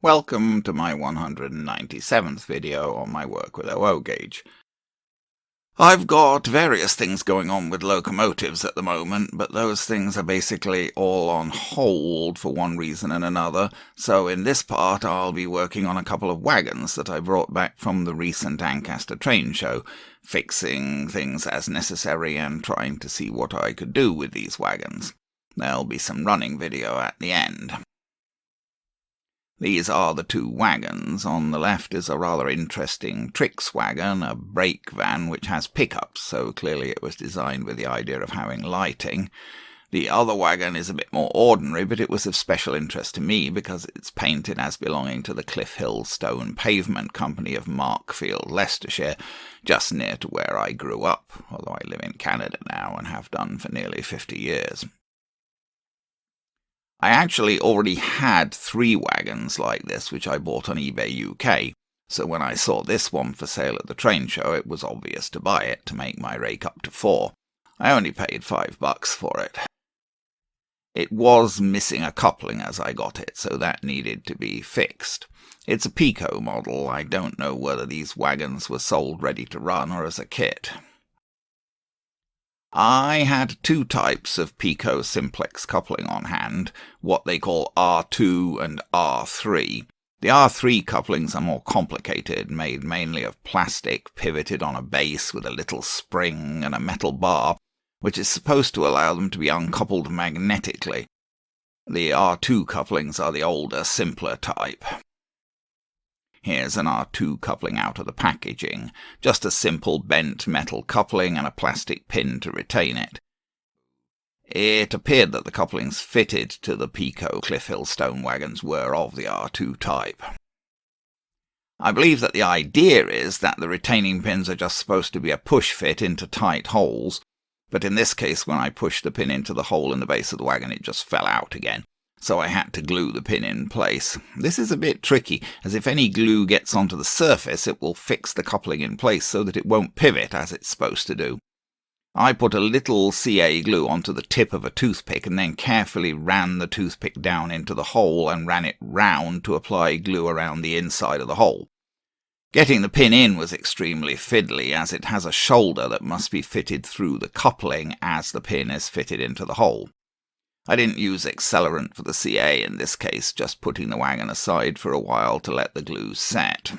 Welcome to my 197th video on my work with OO gauge. I've got various things going on with locomotives at the moment, but those things are basically all on hold for one reason and another, so in this part I'll be working on a couple of wagons that I brought back from the recent Ancaster train show, fixing things as necessary and trying to see what I could do with these wagons. There'll be some running video at the end. These are the two wagons. On the left is a rather interesting tricks wagon, a brake van which has pickups, so clearly it was designed with the idea of having lighting. The other wagon is a bit more ordinary, but it was of special interest to me because it's painted as belonging to the Cliff Hill Stone Pavement Company of Markfield, Leicestershire, just near to where I grew up, although I live in Canada now and have done for nearly 50 years. I actually already had 3 wagons like this, which I bought on eBay UK, so when I saw this one for sale at the train show, it was obvious to buy it to make my rake up to 4. I only paid $5 for it. It was missing a coupling as I got it, so that needed to be fixed. It's a Pico model. I don't know whether these wagons were sold ready to run or as a kit. I had 2 types of Pico simplex coupling on hand, what they call R2 and R3. The R3 couplings are more complicated, made mainly of plastic, pivoted on a base with a little spring and a metal bar, which is supposed to allow them to be uncoupled magnetically. The R2 couplings are the older, simpler type. Here's an R2 coupling out of the packaging, just a simple bent metal coupling and a plastic pin to retain it. It appeared that the couplings fitted to the Pico Cliff Hill Stone wagons were of the R2 type. I believe that the idea is that the retaining pins are just supposed to be a push fit into tight holes, but in this case when I pushed the pin into the hole in the base of the wagon it just fell out again. So I had to glue the pin in place. This is a bit tricky, as if any glue gets onto the surface it will fix the coupling in place so that it won't pivot as it's supposed to do. I put a little CA glue onto the tip of a toothpick and then carefully ran the toothpick down into the hole and ran it round to apply glue around the inside of the hole. Getting the pin in was extremely fiddly, as it has a shoulder that must be fitted through the coupling as the pin is fitted into the hole. I didn't use accelerant for the CA in this case, just putting the wagon aside for a while to let the glue set.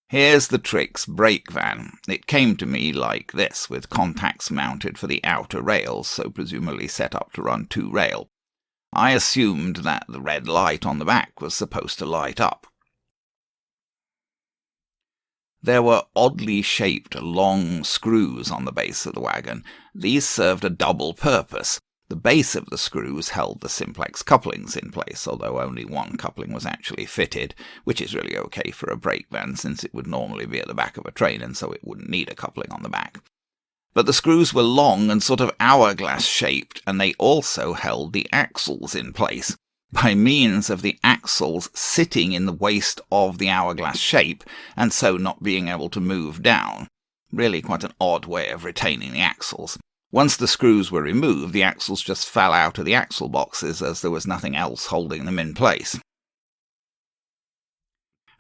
Here's the Trix brake van. It came to me like this, with contacts mounted for the outer rails, so presumably set up to run 2 rail. I assumed that the red light on the back was supposed to light up. There were oddly shaped long screws on the base of the wagon. These served a double purpose. The base of the screws held the simplex couplings in place, although only one coupling was actually fitted, which is really okay for a brake van since it would normally be at the back of a train and so it wouldn't need a coupling on the back. But the screws were long and sort of hourglass shaped, and they also held the axles in place, by means of the axles sitting in the waist of the hourglass shape, and so not being able to move down. Really quite an odd way of retaining the axles. Once the screws were removed, the axles just fell out of the axle boxes as there was nothing else holding them in place.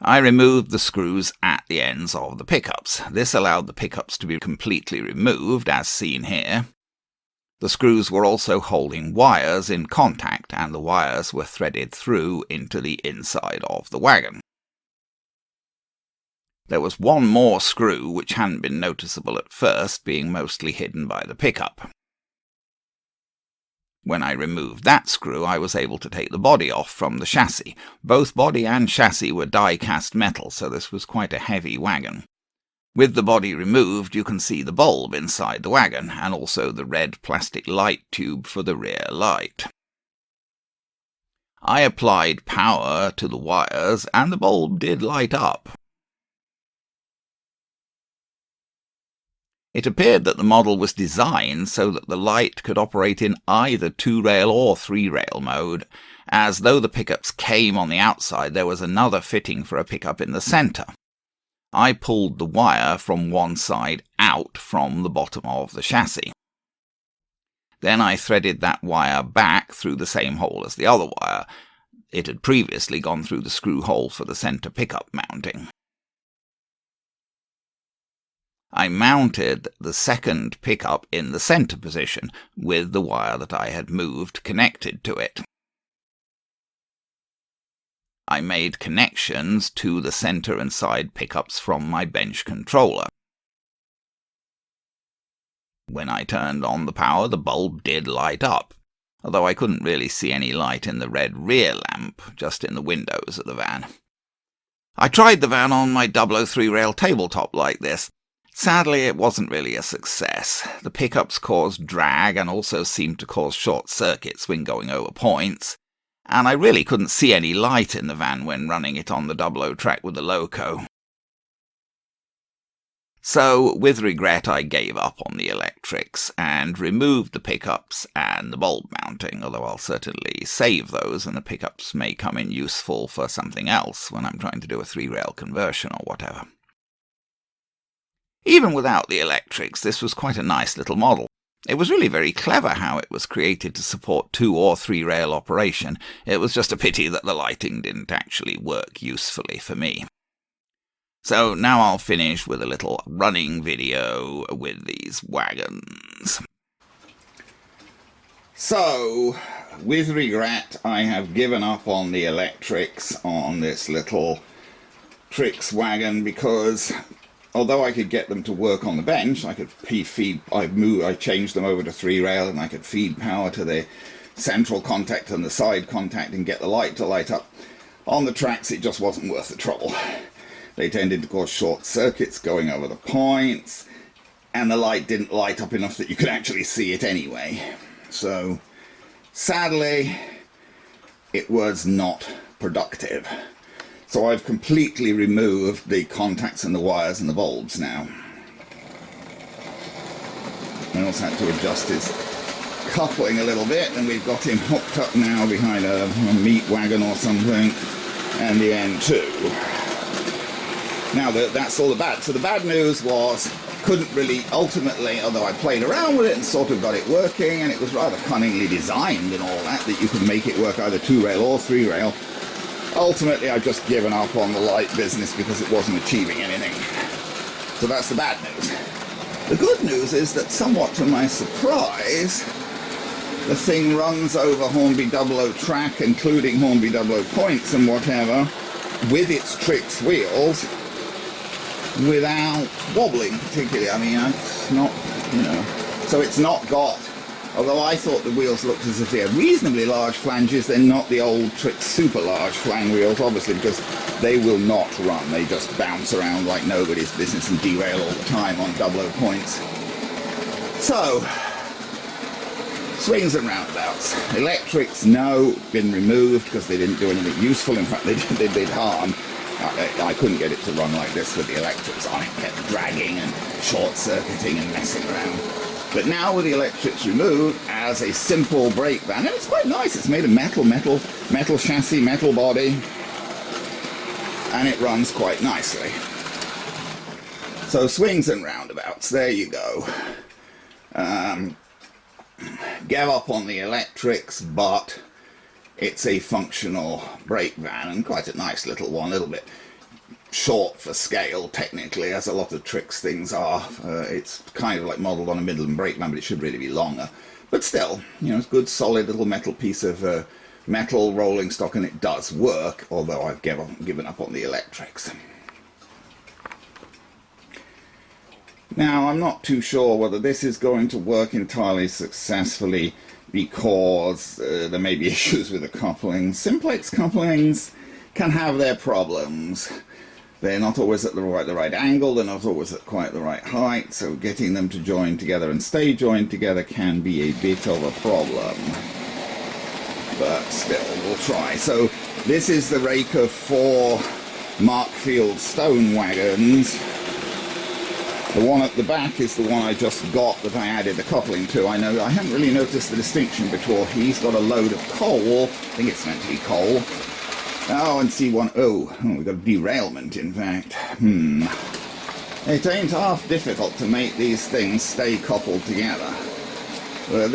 I removed the screws at the ends of the pickups. This allowed the pickups to be completely removed, as seen here. The screws were also holding wires in contact, and the wires were threaded through into the inside of the wagon. There was one more screw which hadn't been noticeable at first, being mostly hidden by the pickup. When I removed that screw, I was able to take the body off from the chassis. Both body and chassis were die-cast metal, so this was quite a heavy wagon. With the body removed, you can see the bulb inside the wagon, and also the red plastic light tube for the rear light. I applied power to the wires, and the bulb did light up. It appeared that the model was designed so that the light could operate in either 2-rail or 3-rail mode. As though the pickups came on the outside, there was another fitting for a pickup in the centre. I pulled the wire from one side out from the bottom of the chassis. Then I threaded that wire back through the same hole as the other wire. It had previously gone through the screw hole for the centre pickup mounting. I mounted the second pickup in the centre position, with the wire that I had moved connected to it. I made connections to the centre and side pickups from my bench controller. When I turned on the power, the bulb did light up, although I couldn't really see any light in the red rear lamp, just in the windows of the van. I tried the van on my Dublo 3-rail tabletop like this. Sadly, it wasn't really a success. The pickups caused drag and also seemed to cause short circuits when going over points, and I really couldn't see any light in the van when running it on the Dublo track with the loco. So, with regret, I gave up on the electrics and removed the pickups and the bulb mounting, although I'll certainly save those and the pickups may come in useful for something else when I'm trying to do a 3-rail conversion or whatever. Even without the electrics, this was quite a nice little model. It was really very clever how it was created to support 2- or 3-rail operation. It was just a pity that the lighting didn't actually work usefully for me. So now I'll finish with a little running video with these wagons. So, with regret, I have given up on the electrics on this little Trix wagon because although I could get them to work on the bench, I could I changed them over to 3-rail and I could feed power to the central contact and the side contact and get the light to light up. On the tracks it just wasn't worth the trouble. They tended to cause short circuits going over the points, and the light didn't light up enough that you could actually see it anyway. So, sadly, it was not productive. So I've completely removed the contacts and the wires and the bulbs now. I also had to adjust his coupling a little bit, and we've got him hooked up now behind a meat wagon or something, and the end too. Now that's all the bad. So the bad news was, couldn't really, ultimately, although I played around with it and sort of got it working, and it was rather cunningly designed and all that you could make it work either 2-rail or 3-rail. Ultimately, I've just given up on the light business because it wasn't achieving anything. So that's the bad news. The good news is that, somewhat to my surprise, the thing runs over Hornby Dublo track, including Hornby Dublo points and whatever, with its Trix wheels, without wobbling particularly. I mean, it's not, so it's not got, although I thought the wheels looked as if they had reasonably large flanges, they're not the old Trix super large flang wheels, obviously, because they will not run. They just bounce around like nobody's business and derail all the time on Dublo points. So, swings and roundabouts. Electrics, no, been removed because they didn't do anything useful. In fact, they did harm. I couldn't get it to run like this with the electrics on it. Kept dragging and short-circuiting and messing around. But now with the electrics removed, as a simple brake van, and it's quite nice. It's made of metal chassis, metal body, and it runs quite nicely. So swings and roundabouts, there you go. Gave up on the electrics, but it's a functional brake van, and quite a nice little one, a little bit short for scale technically, as a lot of Trix things are. It's kind of like modelled on a Midland brake van, but it should really be longer. But still, it's a good solid little metal piece of metal rolling stock, and it does work, although I've given up on the electrics. Now, I'm not too sure whether this is going to work entirely successfully, because there may be issues with the couplings. Simplex couplings can have their problems. They're not always at the right angle, they're not always at quite the right height, so getting them to join together and stay joined together can be a bit of a problem. But still, we'll try. So this is the rake of 4 Markfield stone wagons. The one at the back is the one I just got that I added the coupling to. I know I haven't really noticed the distinction between. He's got a load of coal. I think it's meant to be coal. Oh, and see one. Oh, we've got a derailment, in fact. It ain't half difficult to make these things stay coupled together. I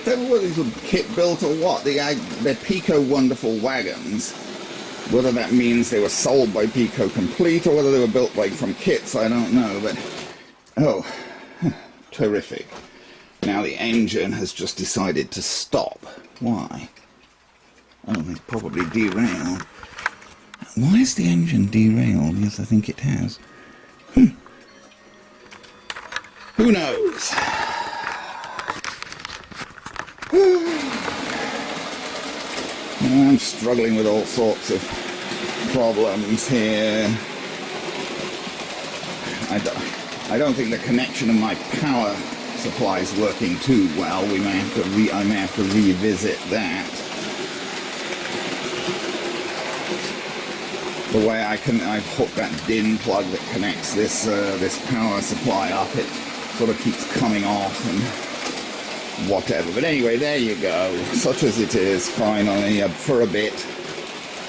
don't know whether these were kit built or what. They're Pico Wonderful Wagons. Whether that means they were sold by Pico Complete or whether they were built from kits, I don't know. But oh, terrific! Now the engine has just decided to stop. Why? Oh, it's probably derailed. Why is the engine derailed? Yes, I think it has. Who knows? I'm struggling with all sorts of problems here. I don't think the connection of my power supply is working too well. I may have to revisit that. The way I've hooked that DIN plug that connects this power supply up, it sort of keeps coming off and whatever. But anyway, there you go. Such as it is, finally, for a bit.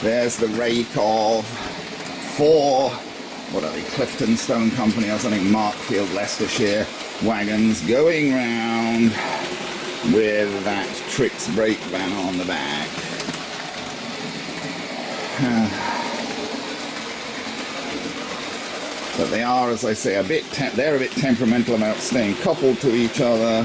There's the rake of 4, what are they, Clifton Stone Company or something, Markfield, Leicestershire wagons going round with that Trix brake van on the back. But they are, as I say, they're a bit temperamental about staying coupled to each other.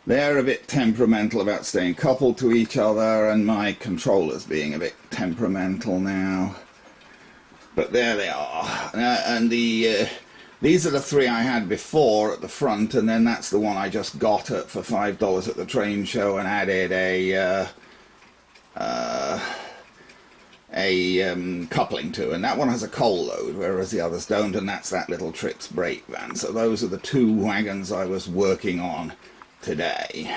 They're a bit temperamental about staying coupled to each other, and my controller's being a bit temperamental now. But there they are. And these are the 3 I had before at the front, and then that's the one I just got for $5 at the train show and added a coupling to, and that one has a coal load, whereas the others don't, and that's that little Trix brake van. So those are the 2 wagons I was working on today.